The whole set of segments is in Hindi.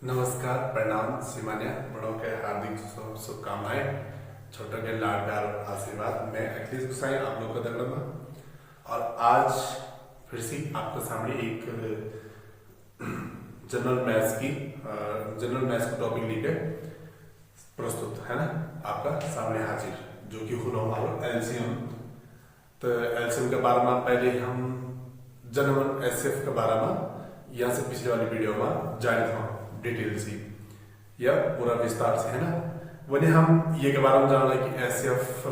नमस्कार, प्रणाम, सिमान्या, बड़ों के हार्दिक शुभकामनाएं, छोटों के लाड प्यार और आशीर्वाद। मैं अखिलेश गुसाई आप लोग को दंडमा और आज फिर से आपके सामने एक जनरल मैथ्स को टॉपिक लेकर प्रस्तुत है ना, आपका सामने हाजिर, जो कि हुआ हमारा एलसीएम। तो एलसीएम के बारे में पहले हम जनरल एसएफ के बारे में यहाँ से पिछले वाली वीडियो में जाने था डिटेल से या पूरा विस्तार से, है ना। वही हम ये के बारे में जान रहे कि एसएफ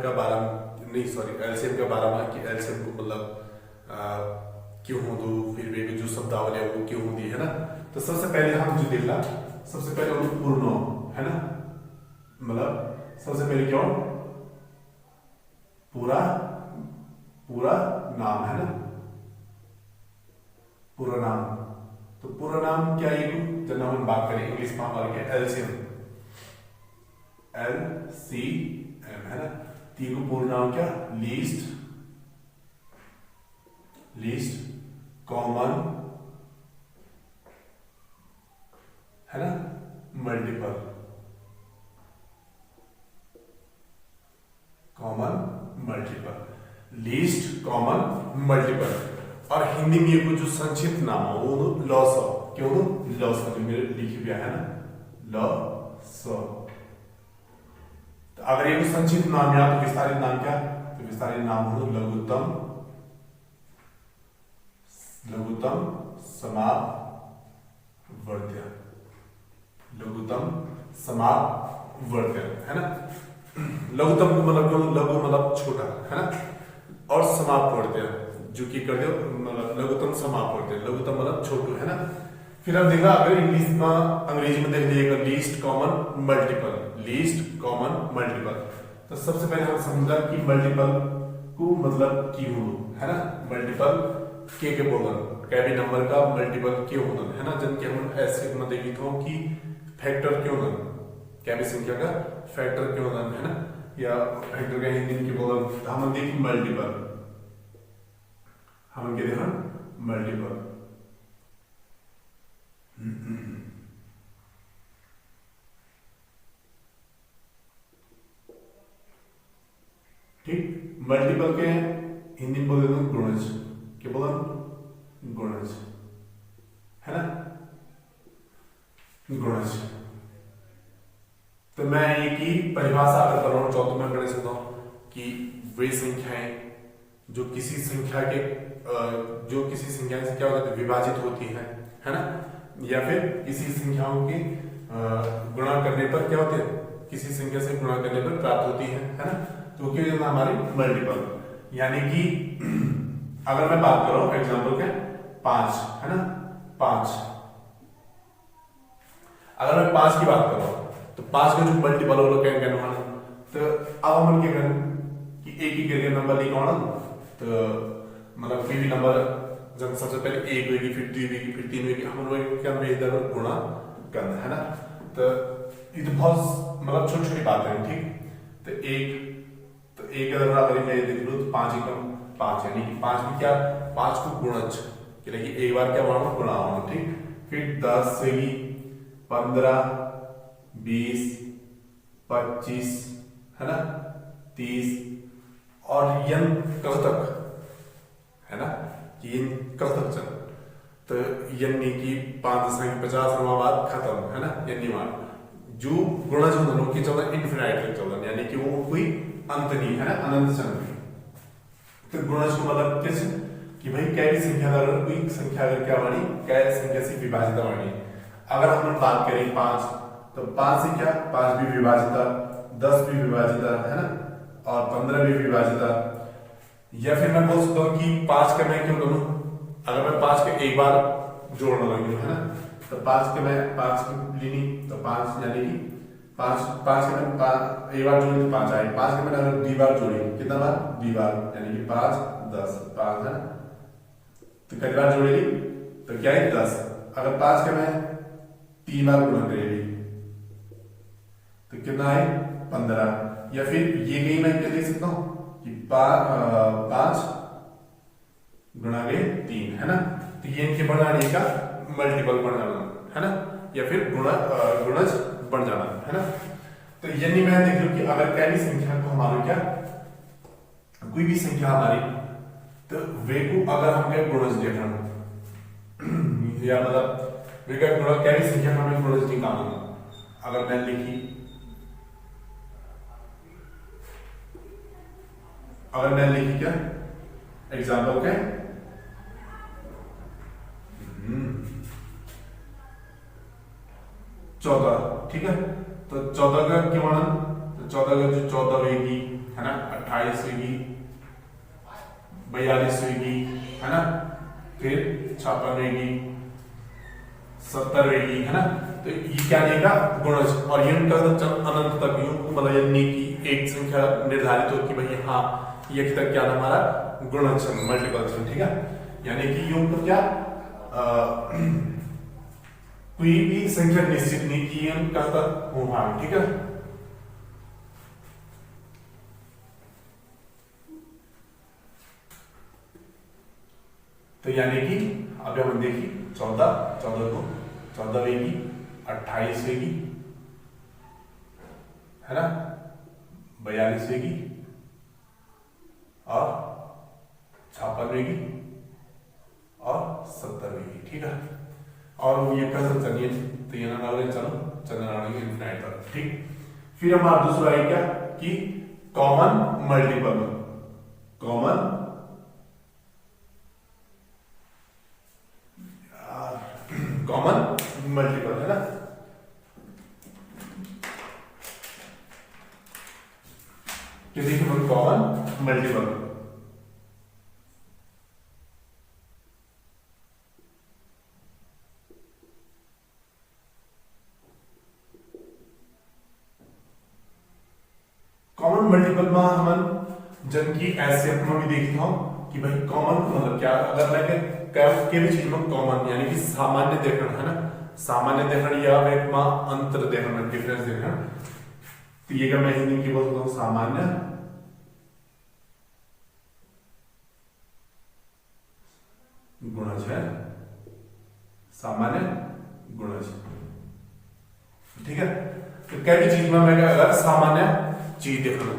का बारे में नहीं, सॉरी, एलसीएम के बारे में कि एलसीएम को मतलब क्यों हो दो, फिर भी जो शब्दावली है वो क्यों होती है ना। तो सबसे पहले हम जो देखला, सबसे पहले वो पूर्ण है ना, मतलब सबसे पहले क्यों पूरा पूरा नाम है ना, पूरा नाम। तो पूरा नाम क्या है, जब हम बात करें इंग्लिश में हमारे एलसीएम, LCM है ना। तीन को पूरा नाम क्या, लीस्ट कॉमन है ना, मल्टीपल लीस्ट कॉमन मल्टीपल। और हिंदी में ये जो संक्षिप्त नाम है वो लॉस, क्यों लॉस जो मेरे लिखी हुआ है ना, लॉस। तो अगर ये संक्षिप्त नाम या तो विस्तारित नाम क्या, तो विस्तारित नाम हो लघुत्तम समावर्त्य है ना। लघुत्तम को मतलब लघु मतलब छोटा है ना, और समावर्त्य जो कि कर दो मतलब लघुत्तम समावर्त्य, लघुत्तम मतलब छोटू है ना। फिर अब देखा अगर इंग्लिश में अंग्रेजी में देख लीजिएगा लीस्ट कॉमन मल्टीपल। तो सबसे पहले हम समझा कि मल्टीपल को मतलब क्यों है ना, मल्टीपल के बोलन क्या भी नंबर का मल्टीपल क्यों होना है ना। जन के हम ऐसे में देखी तो कि फैक्टर क्यों होना, क्या भी संख्या का फैक्टर क्यों होना है ना, या फैक्टर का हिंदी की बोलन हम देखी मल्टीपल, हम क्या देखा मल्टीपल। ठीक, मल्टीपल के हिंदी में बोल देते हैं गुणज, क्या बोला गुणज है ना, गुणज। तो मैं एक ही परिभाषा अगर बनाना चाहता हूं, मैं कर सकता हूं कि वे संख्याएं जो किसी संख्या के से क्या होता है विभाजित होती है ना, या फिर किसी संख्याओं की गुणा करने पर क्या होते हैं, किसी संख्या से गुणा करने पर प्राप्त होती है ना। तो क्या होता है हमारी मल्टीपल। यानी कि अगर मैं बात कर रहा हूं एग्जाम्पल के 5 है ना, 5, अगर मैं 5 की बात कर रहा हूं तो 5 का जो मल्टीपल होगा क्या कहना है। तो अब हम क्या करें कि एक ही करके नंबर लिखा, तो मतलब कोई भी नंबर जब सबसे पहले एक होगी, फिर 2 होगी, फिर 3 होगी, हम लोग क्या इधर गुणा करना है ना। तो ये तो बहुत मतलब छोटी छोटी बात है, ठीक। तो एक अगर मैं देख लूँ तो 5 एकम 5, यानी कि 5 में क्या 5 को गुणज, एक बार क्या बढ़ाना गुणा होना, ठीक। फिर 10 से 15, 20, 25 है ना, 30 और यन कल तक है ना, कि यन कल तक चल। तो यानी कि 5.50 बाद खत्म है ना, यानी मान जो गुणज होना कि चलता इनफिनाइट तक चलता, यानी कि वो कोई अंत नहीं है ना, अनंत चल। तो गुणज को मतलब कैसे कि भाई क्या भी संख्या अगर कोई संख्या अगर क्या बनी, क्या संख्या से विभाजित बनी। अगर हम बात करें 5, तो 5 से क्या 5 भी विभाजित, 10 भी विभाजित है ना, और 15 भी विभाजित। या फिर मैं बोल सकता हूँ कि 5 का मैं क्यों करूँ, अगर मैं 5 के एक बार जोड़ना लगी है ना, तो 5 के मैं 5 लेनी, तो 5 यानी कि 5 के मैं एक बार जोड़ी तो 5 आए, 5 के मैंने अगर 2 बार जोड़ी, कितना बार 2 बार, यानी कि 5 10 5 है ना। तो कितनी बार जोड़ेगी, तो क्या है 10। अगर 5 के मैं 3 बार गुणा करेगी तो कितना है 15। या फिर ये गई मैं क्या देख सकता हूँ कि 5 गुणा के 3 है ना। तो ये इनके बढ़ाने का मल्टीपल बनाना है ना, या फिर गुणज बन जाना, है ना। तो यानी मैं देख लू कि अगर कोई भी संख्या को हमारे क्या कोई भी संख्या हमारी तो वे को अगर हम क्या गुणज देखना या मतलब वे का गुणज कोई भी संख्या का हमें गुणज निकालना, अगर मैं लिखी क्या एग्जाम्पल क्या 14, ठीक है। तो 14 का क्या माना, तो 14 का जो 14 होगी, है ना, 28 होगी, 42 होगी, है ना, फिर 56 होगी, 70 होगी, है ना। तो ये क्या देगा गुणज, और ये उनका अनंत तक यूं मतलब यानी कि एक संख्या निर्धारित हो कि भाई हाँ ये तक क्या हमारा गुणज मल्टीपल, ठीक है। यानी कि यूं तो क्या कोई भी संख्या निश्चित नहीं की का तक हो, हाँ, ठीक है। तो यानी कि अब हम देखिए 14 को 14 होगी, 28 होगी, है ना, 42 होगी और 56 होगी और 70 होगी, ठीक है। और वो ये कैसे चलिए तो ये ना चलो चलना इनफिनाइट तक, ठीक। फिर हमारा दूसरा है क्या कि कॉमन मल्टीपल, कॉमन मल्टीपल, है ना। कि देखिए हम कॉमन मल्टीपल, कॉमन मल्टीपल में हम जन की ऐसे अपना भी देखता हूं कि भाई कॉमन मतलब क्या, अगर मैं के भी चीज में कॉमन यानी कि सामान्य देखना, है ना, सामान्य देखना या एक में अंतर देखना, डिफरेंस देखना। तो ये मैं हिंदी की बोलता हूं सामान्य गुणज है, सामान्य गुणज, ठीक है। तो कई भी चीज में मैं अगर सामान्य चीज देखना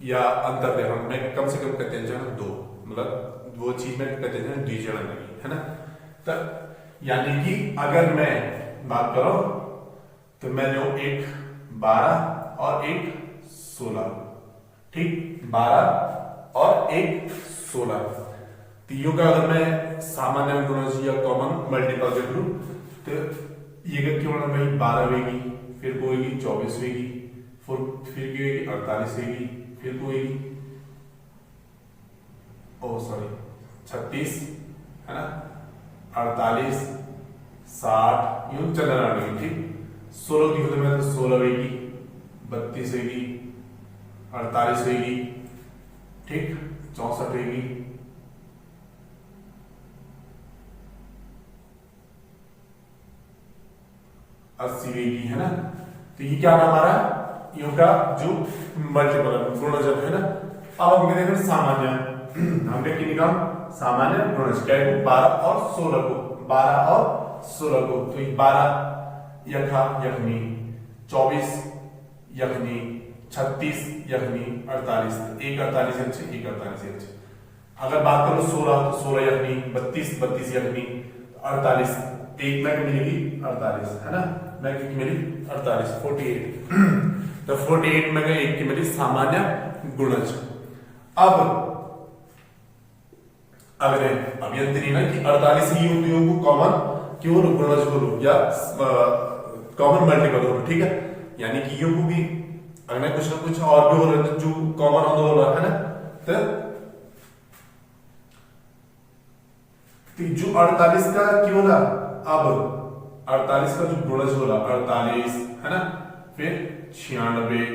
या अंतर देखना, मैं कम से कम कहते हैं दो, मतलब वो चीज में कहते हैं डिवीजन लगी, है ना। तो यानी कि अगर मैं बात करो तो मैं जो एक 12 और एक 16, ठीक, 12 और एक 16 तीनों का अगर मैं सामान्य गुणज या कॉमन मल्टीपल देख लूं तो ये क्यों ना भाई 12 होगी, फिर को होगी 24 होगी, फिर की होगी 48 होगी, फिर को होगी 36, है ना, 48, 60 यूं चल रहा है, ठीक। 16 की होते में तो 16 होगी, 32 होगी, 48 होगी, ठीक, 64 होगी, 80 होगी, है ना। तो ये क्या हमारा यूं का जो मल्टीपल गुणज है ना। अब हम कहते हैं सामान्य, हम क्या निकाल सामान्य गुणज क्या है 12 और 16 को, 12 और 16 को, तो 12 यखा यखनी, 24 यखनी, 36 यखनी, 48, एक 48 अच्छे, एक 48 अच्छे। अगर बात करो 16 तो 16 यखनी, 32 यखनी, 48 एक में मिलेगी 48, है ना, मैं की मिली 48, 48 तो 48 में एक की मिली सामान्य गुणज। अब अगले अभियंत्री ना कि 48 ही उपयोग को कॉमन क्यों गुणज करो या कॉमन मल्टीपल करो, ठीक है। यानी कि यू को भी अगर कुछ ना कुछ और भी हो रहा है जो कॉमन हो रहा है ना, तो जो 48 का क्यों ना, अब 48 का जो गुणज हो रहा 48, है ना, फिर 96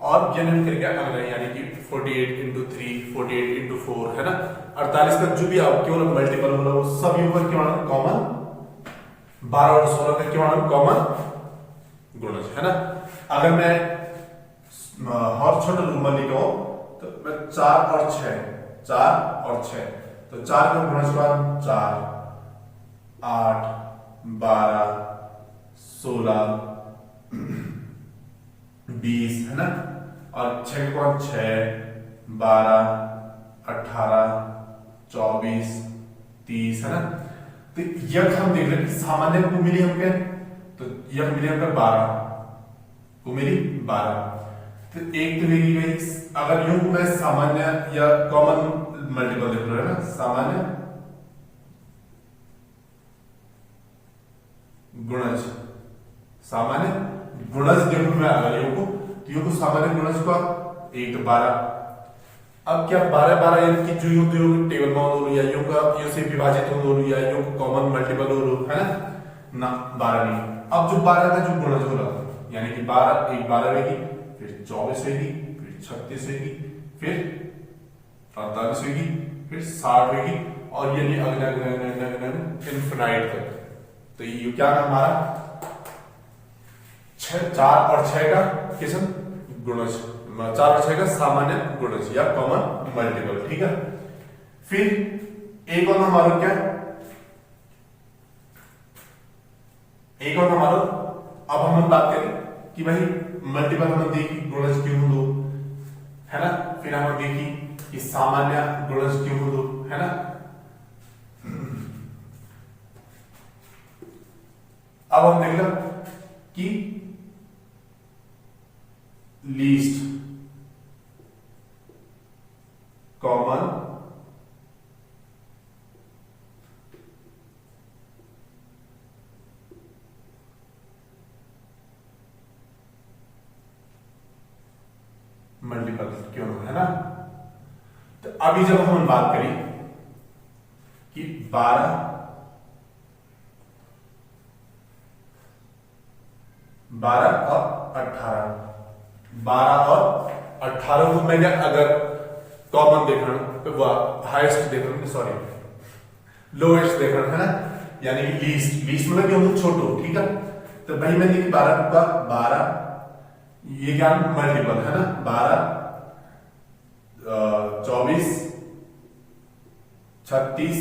और जनरल करके अगला यानी कि 48 into 3, 48 into 4, है ना। 48 का जो भी आप केवल मल्टीपल हो रहा वो सब ऊपर क्यों कॉमन, 12 और 16 का क्यों कॉमन गुणज, है ना। अगर मैं हर छोटे रूप में लिखो तो मैं 4 और 6, 4 और 6, तो 4 का गुणज 4, 8, 12, 16, 20 है ना, और 6 को 6, 12, 18, 24, 30 है ना। तो यह हम देख रहे हैं सामान्य को मिली हमके, तो यह मिली हमको 12 को मिली 12। तो एक तो मिली गई, अगर यूं मैं सामान्य या कॉमन मल्टीपल देख रहा है ना, सामान्य गुणज, सामान्य गुणज देखो मैं अगर यूं को, तो यूं को सामान्य गुणज का 1 तो 12। अब क्या 12 12 यानी कि जो यूं तो टेबल में हो या यूं का यूं से विभाजित हो या यूं कॉमन मल्टीपल हो है ना 12 नहीं। अब जो 12 का जो गुणज हो रहा यानी कि 12 एक 12 रहेगी, फिर 24 रहेगी, फिर 36 रहेगी, फिर 48 रहेगी, फिर 60 रहेगी, और ये इनफिनाइट तक। तो ये क्या है हमारा 6 4 और 6 का किस्म गुणज, 4 और 6 का सामान्य गुणज या कॉमन मल्टीपल, ठीक है। फिर एक और हमारा क्या, एक और हमारा, अब हम बात करें कि भाई मल्टीपल हम देखी गुणज क्यों दो है ना, फिर हम देखी कि सामान्य गुणज क्यों दो है ना। अब हम देख लो कि लीस्ट कॉमन मल्टीपल क्यों है ना। तो अभी जब हम बात करें कि 12 और 18, 12 और 18 को मैं अगर कॉमन देख रहा हूं तो हाईएस्ट देख रहा हूं, सॉरी लोएस्ट देख रहा हूं है ना, यानी कि लीस्ट मतलब क्यों छोटो, ठीक है। तो भाई मैं देखिए 12 का 12 ये क्या मल्टीपल है ना, 12, 24, 36,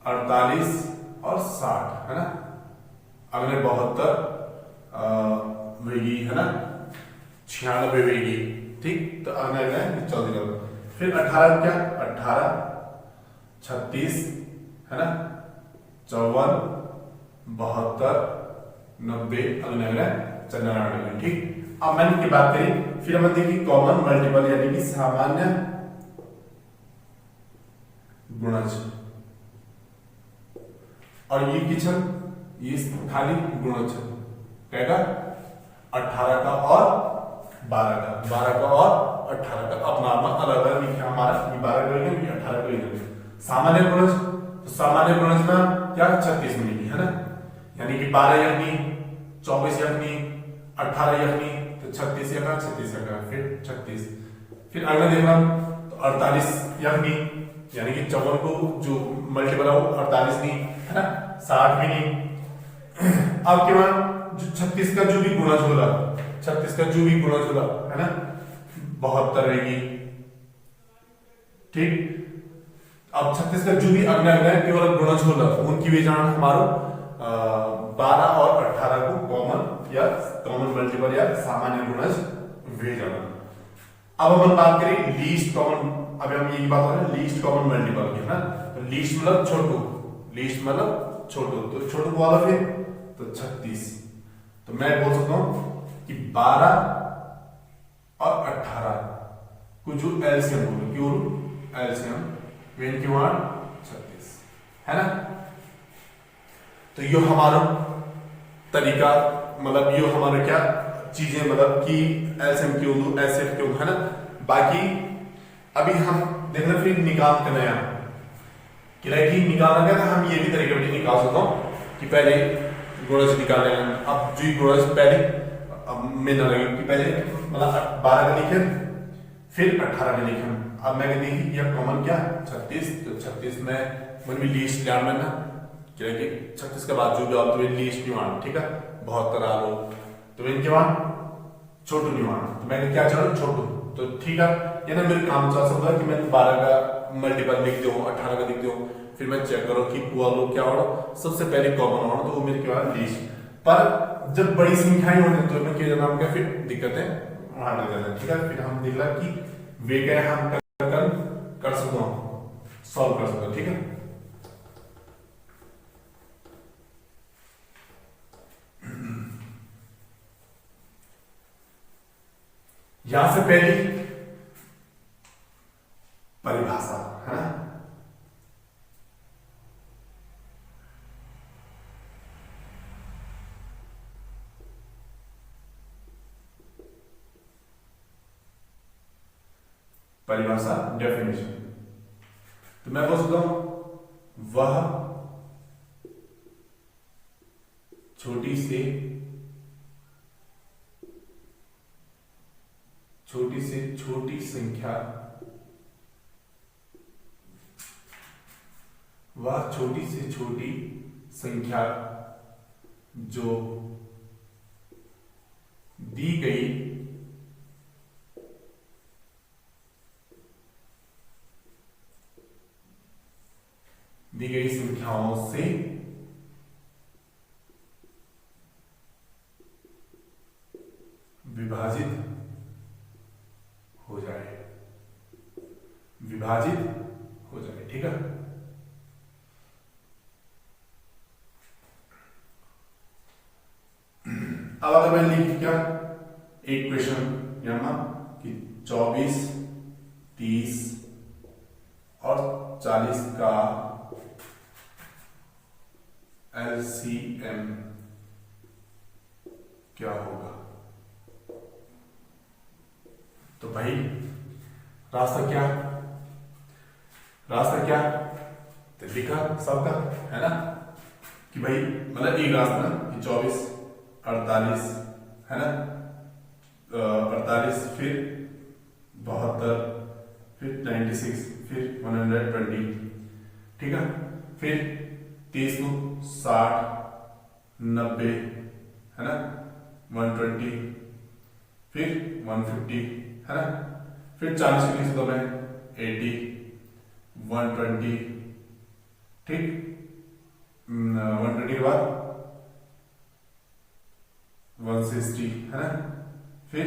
48 और 60 है ना, अगले 72 वेगी है ना, 96 वेगी, ठीक। तो अगले चौथी नंबर, फिर 18 क्या 18, 36 है ना, 54, 72, 90, अगले 94, ठीक। अब मैंने की बात करी, फिर हम देखिए कॉमन मल्टीपल यानी कि सामान्य गुणज, और ये किचन ये खाली गुणज कहेगा 18 का और 12 का, 12 का और 18 का अपना अपना अलग अलग लिखा हमारा, ये 12 का ये 18 का ये सामान्य गुणज। तो सामान्य गुणज में क्या 36 मिलेगी है ना, यानी कि 12 यही 24 यही 18 यही, तो 36 यका 36 यका, फिर 36, फिर अगला देखना तो 48 यही, यानी कि 54 को जो मल्टीपल है वो 48 नहीं है ना, 60 भी नहीं। अब के बाद जो 36 का जो भी गुणज हो रहा, 36 का जो भी गुणज हो रहा है ना 72 रहेगी, ठीक। अब 36 का जो भी अगले अगले केवल गुणज हो रहा उनकी भी जान हमारो 12 और 18 को कॉमन या कॉमन मल्टीपल या सामान्य गुणज वे जाना। अब हम बात करें लीस्ट कॉमन, अभी हम ये बात हो रहा है लीस्ट कॉमन मल्टीपल की है ना, तो लीस्ट मतलब छोटू, लीस्ट मतलब छोटू, तो छोटू वाला फिर तो 36, तो मैं बोल सकता हूं कि 12 और 18 को जो एलसीएम बोलो, क्यों एलसीएम वेन की मान 36 है ना। तो यो हमारा तरीका, मतलब यो हमारा क्या चीजें, मतलब कि एलसीएम क्यों दो एलसीएम क्यों है ना। बाकी अभी हम देखना फिर निकाल के नया कि निकालना क्या था, हम ये भी तरीके से निकाल सकता हूं कि पहले गुणज निकाल लेना। अब जो गुणज पहले अब में ना लगे कि पहले मतलब 12 का लिखे फिर 18 का लिखे। अब मैंने देखी यह कॉमन क्या 36, तो 36 में मन भी लीस्ट ध्यान में ना कि 36 के बाद जो भी आप तो लीस्ट नहीं मान, ठीक है 72 आ लो, तो इनके बाद छोटू नहीं मान, तो मैंने क्या चलो छोटू, तो ठीक है ये ना मेरे काम चल सकता है कि मैं 12 का मल्टीपल लिख दूं 18 का लिख दूं, फिर मैं चेक करो कि पूरा लोग क्या हो, सबसे पहले कॉमन होना, तो वो मेरे क्या लीस्ट। पर जब बड़ी संख्याएं होने तो मैं क्या नाम क्या फिर दिक्कतें वहां लग जाते हैं, ठीक है। फिर हम देख ला कि वे गए हम कर सकते हो, सॉल्व कर सकते हो, ठीक है। यहां से पहली परिभाषा है ना, परिभाषा डेफिनेशन। तो मैं बोल सकता हूं वह छोटी से छोटी संख्या, वह छोटी से छोटी संख्या जो दी गई संख्याओं से विभाजित हो जाए, ठीक है। अब अगर मैं लिख क्या एक क्वेश्चन यहां कि 24, 30 और 40 का LCM क्या होगा, तो भाई रास्ता क्या तो लिखा सबका है ना कि भाई मतलब एक रास्ता ना कि 24, 48 है ना, 48 फिर 72 फिर 96 फिर 120, ठीक है। फिर 30 को 60 90 है ना, 120 फिर 150 है ना, फिर 40 के लिए तो मैं 80 120 ठीक, 120 के बाद 160 है ना, फिर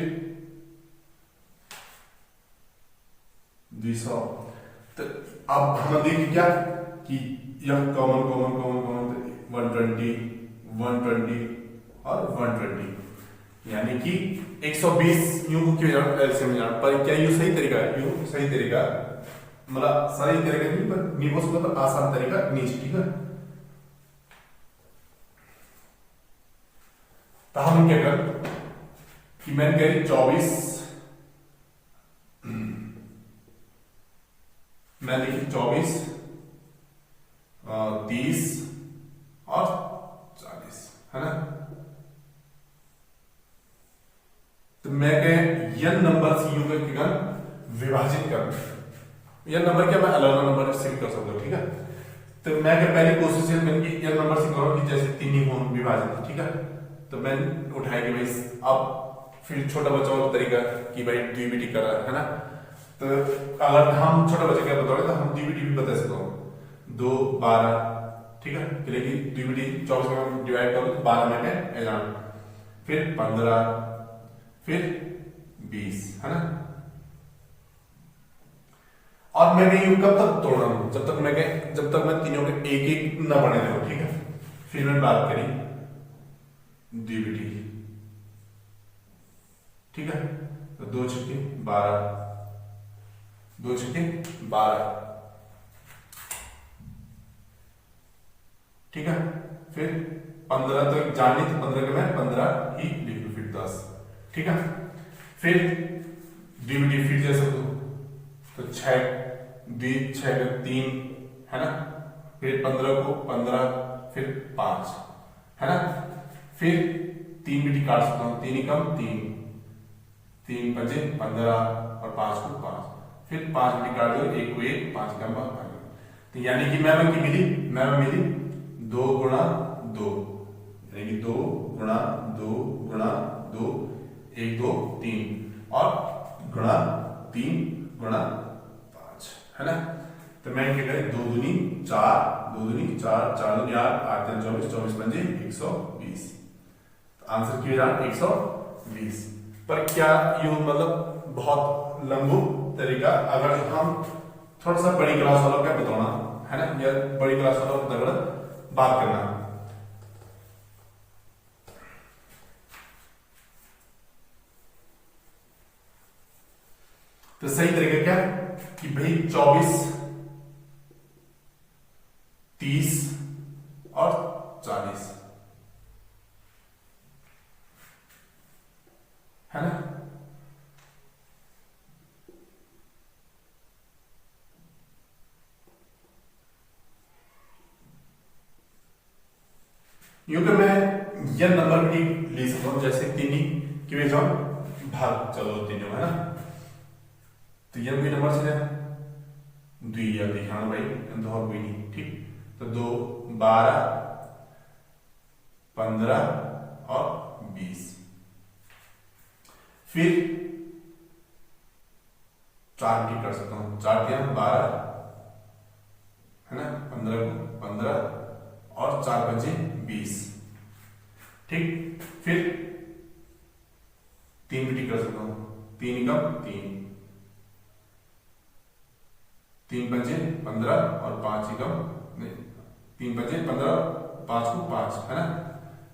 200। तो अब हम देखिए क्या कि यह कॉमन 120 और 120 यानी कि 120 यूं क्यों एलसीएम में जाना, पर क्या यू सही तरीका है, यूं सही तरीका मतलब सही तरीका नहीं पर निबो से पर आसान तरीका नीचे, ठीक है। तो हम क्या कर कि मैंने कही 24 मैं लिखी 24 30 और 40 है ना। तो मैं कह यन नंबर से यूं क्या विभाजित कर, यन नंबर क्या मैं अलग अलग नंबर से भी कर सकता हूं, ठीक है। तो मैं क्या पहली कोशिश यन नंबर से करो कि जैसे 3 ही हो विभाजित, ठीक है। तो मैं उठाया कि भाई अब फिर छोटा बच्चा वाला तरीका कि भाई डीबीटी कर रहा है ना। तो अगर हम छोटा बच्चा क्या बताओगे तो हम डीबीटी भी बता सकते हो 2 12 ठीक है, लेकिन डीबीटी 24 में डिवाइड करो तो 12 में क्या एजान, फिर 15 फिर 20 है ना। और मैं कहीं कब तक तोड़ रहा हूं जब तक मैं तीनों के एक एक न बने देखो, ठीक है। फिर मैंने बात करी डीबीटी, ठीक है। तो 2 छक्के 12 2 छक्के 12 ठीक है। फिर 15 तो जानी तो 15 के मैं 15 ही लिख लू, फिर 10 ठीक है। फिर डीबीटी फिर जैसे तो 6 6 का 3 है ना, फिर 15 को 15 फिर 5 है ना। फिर 3 बीटी काट सकता हूं, 3 कम 3 3 5 15 और 5 को 5, फिर 5 बीटी काट दो, 1 को 1 5 का 5। तो यानी कि मैं की मिली 2 गुणा 2 यानी कि 2 गुणा 2 गुणा 2 1 2 3 और गुणा 3 गुणा 5 है ना। तो मैं क्या करें 2 दूनी 4, 4 दूनी 8, 8 3 24, 24 पंजे 120। तो आंसर क्या हो जाए 120। पर क्या ये मतलब बहुत लंबू तरीका, अगर हम थोड़ा सा बड़ी क्लास वालों का बताना है ना, या बड़ी क्लास वालों को तगड़ा बात करना। तो सही तरीका क्या कि भाई 24, 30 और 40 है ना। यूं कि मैं यह नंबर भी ले सकता हूं, जैसे तीन की वजह भाग चलो तीनों है ना। तो यह भी नंबर से दुई या दिखाना भाई दो और कोई नहीं, ठीक। तो 2, 12, 15 और 20। फिर 4 की कर सकता हूं, 4 दिया 12 है ना, 15 को 15 और 4 बचे 20, ठीक। फिर 3 भी कर सकता हूं, 3 का 3, 3 पंजे 15 और 5 का 3 पंजे 15, 5 को 5 है ना।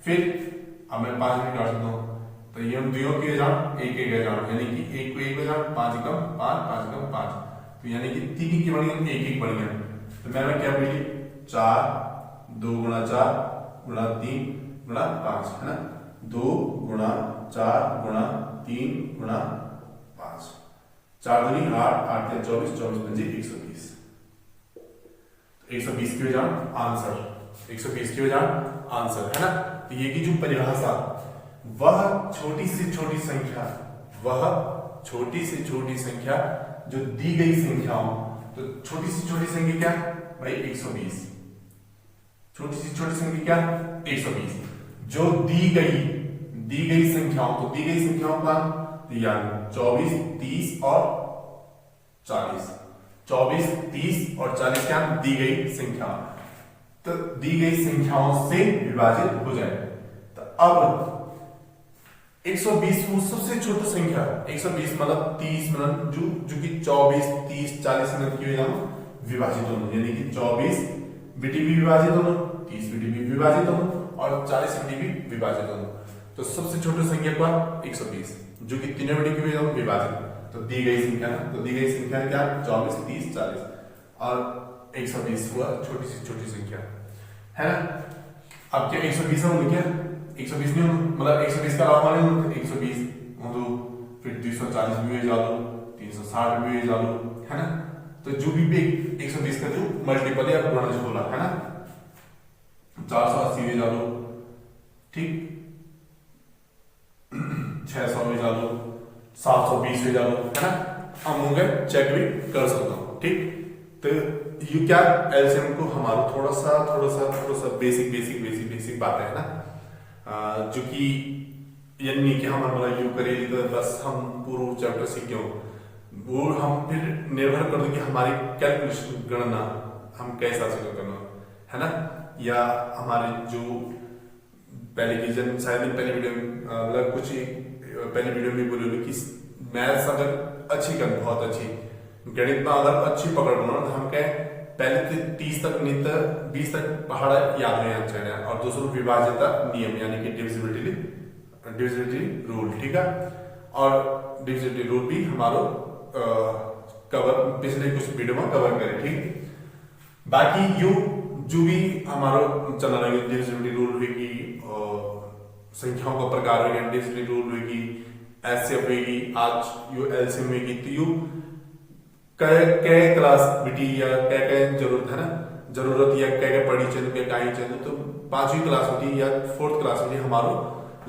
फिर अब मैं 5 भी काट सकता हूं, तो ये हम दोनों की जान एक एक जान, यानी कि एक को एक जान 5 कम 5, 5 कम 5, तो यानी कि 3 की बढ़ गया एक बढ़ गया। तो मैंने क्या बोली 4, 2 गुणा 4 गुणा 3 गुणा 5 है ना, 2 गुणा 4 गुणा 3 गुणा 5, 4 दूनी 8, 8 3 24, 24 पंजे 120। 120 की वजह आंसर, 120 की वजह आंसर है ना। तो ये की जो परिभाषा, वह छोटी से छोटी संख्या, वह छोटी से छोटी संख्या जो दी गई संख्याओं, तो छोटी से छोटी संख्या क्या भाई 120, छोटी से छोटी संख्या क्या 120 जो दी गई संख्याओं, तो दी गई संख्याओं का यानी 24, 30 और 40, 24, 30 और 40 क्या दी गई संख्या, तो दी गई संख्याओं से विभाजित हो जाए। तो अब 120 वो सबसे छोटी संख्या, 120 मतलब 30 मिनट जो कि 24, 30, 40 मिनट की वजह विभाजित होना, यानी कि 24 बीटी भी विभाजित होना, 30 बीटी भी विभाजित होना और 40 बीटी भी विभाजित होना। तो सबसे छोटी संख्या का 120 जो कि तीनों बीटी की वजह विभाजित, तो दी गई संख्या ना, तो दी गई संख्या क्या 24, 30, 40 और 120 हुआ छोटी से छोटी संख्या है ना। अब क्या 120 है क्या 120 नहीं मतलब 120 का अलावा नहीं 120 तो फिर 240 भी जा लो, 360 भी जा लो है ना। तो जो भी 120 का जो मल्टीपल है गुणा जो बोला है ना, 480 भी जा लो, ठीक 600 भी जा लो, 720 भी जा लो है ना। हम होंगे चेक भी कर सकता हूँ, ठीक। तो ये क्या एलसीएम को हमारा थोड़ा सा बेसिक बातें है ना, जो कि यानी कि हम हमारा यू करें तो बस हम पूरा चैप्टर सीख गए, वो हम फिर निर्भर कर दो कि हमारी कैलकुलेशन गणना हम कैसा करना है ना, या हमारे जो पहले की जन शायद पहले वीडियो मतलब कुछ पहले वीडियो में बोले कि मैथ्स अगर अच्छी कर बहुत अच्छी गणित में अगर अच्छी पकड़ बना तो हम क्या पहले तो 30 तक नहीं तो 20 तक पहाड़ याद नहीं चाहिए, और दूसरा विभाज्यता नियम यानी कि डिविजिबिलिटी रूल, ठीक है। और डिविजिबिलिटी रूल भी हमारो कवर पिछले कुछ वीडियो में कवर करे, ठीक। बाकी यू जो भी हमारो चल रहा है डिविजिबिलिटी रूल होगी, संख्याओं का प्रकार होगी, डिविजिबिलिटी रूल होगी, एचसीएफ होगी, आज यू एलसीएम होगी, तो यू क्या क्लास बिटी या क्या जरूरत है ना, जरूरत या क्या पढ़ी चाहिए क्या चाहिए, तो 5वीं क्लास होती या 4th क्लास होती हमारो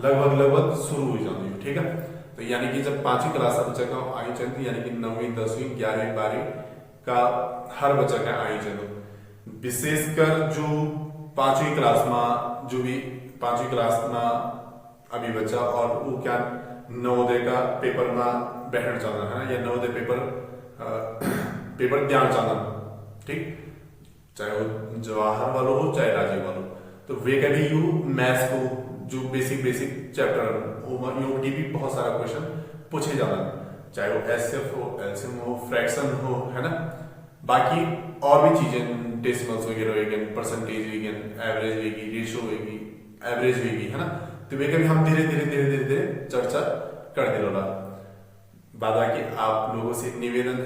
लगभग शुरू हो जाती है, ठीक है। तो यानी कि जब 5वीं क्लास का बच्चा का आई चाहिए, यानी कि 9वीं 10वीं 11वीं 12वीं का हर बच्चा का आई चाहिए, विशेषकर जो 5वीं क्लास में जो भी 5वीं क्लास में अभी बच्चा और वो क्या नवोदय का पेपर में बैठना चाहता है ना, या नवोदय पेपर ध्यान चाहना ठीक, चाहे वो जवाहर वालों हो चाहे राजीव वालों। तो वे का भी यू मैथ्स को जो बेसिक चैप्टर यूटी भी बहुत सारा क्वेश्चन पूछे जाता है, चाहे वो एसएफ हो, एलसीएम हो, फ्रैक्शन हो, है ना। बाकी और भी चीजें डेसिमल्स वगैरह होगी, परसेंटेज होगी, एवरेज होगी, रेशियो होगी, एवरेज होगी, है ना। तो वे का भी हम धीरे धीरे चर्चा कर दे रहा। बाकी आप लोगों से निवेदन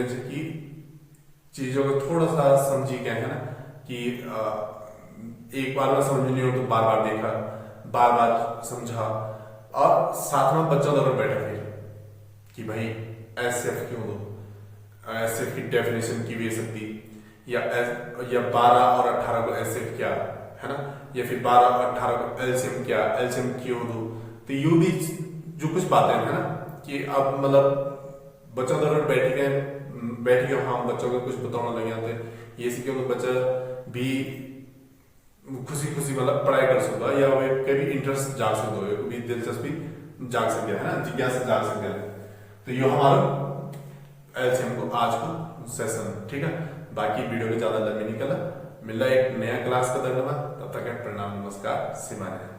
से कि चीजों को थोड़ा सा समझी क्या है ना, कि एक बार में समझ में नहीं हो तो बार बार देखा, बार बार समझा, और साथ में बच्चों द्वारा बैठा फिर कि भाई एसएफ क्यों दो, एसएफ की डेफिनेशन की भी हो सकती, या 12 और 18 को एसएफ क्या है ना, या फिर 12 और 18 को एलसीएम क्या, एलसीएम क्यों दो। तो यू भी जो कुछ बातें है ना, कि अब मतलब बच्चों द्वारा बैठ के हम बच्चों को कुछ बताने लगे आते, ये सीखे तो बच्चा भी खुशी मतलब पढ़ाई कर सकता है, या वे कभी इंटरेस्ट जाग सकता हो, कभी दिलचस्पी जाग सकते है ना, जिज्ञासा जाग सकते हैं। तो ये हमारा एलसीएम को आज को सेशन, ठीक है। बाकी वीडियो में ज्यादा लंबी निकला, मिला एक नया क्लास का। धन्यवाद, तब तक प्रणाम, नमस्कार, सिमाने।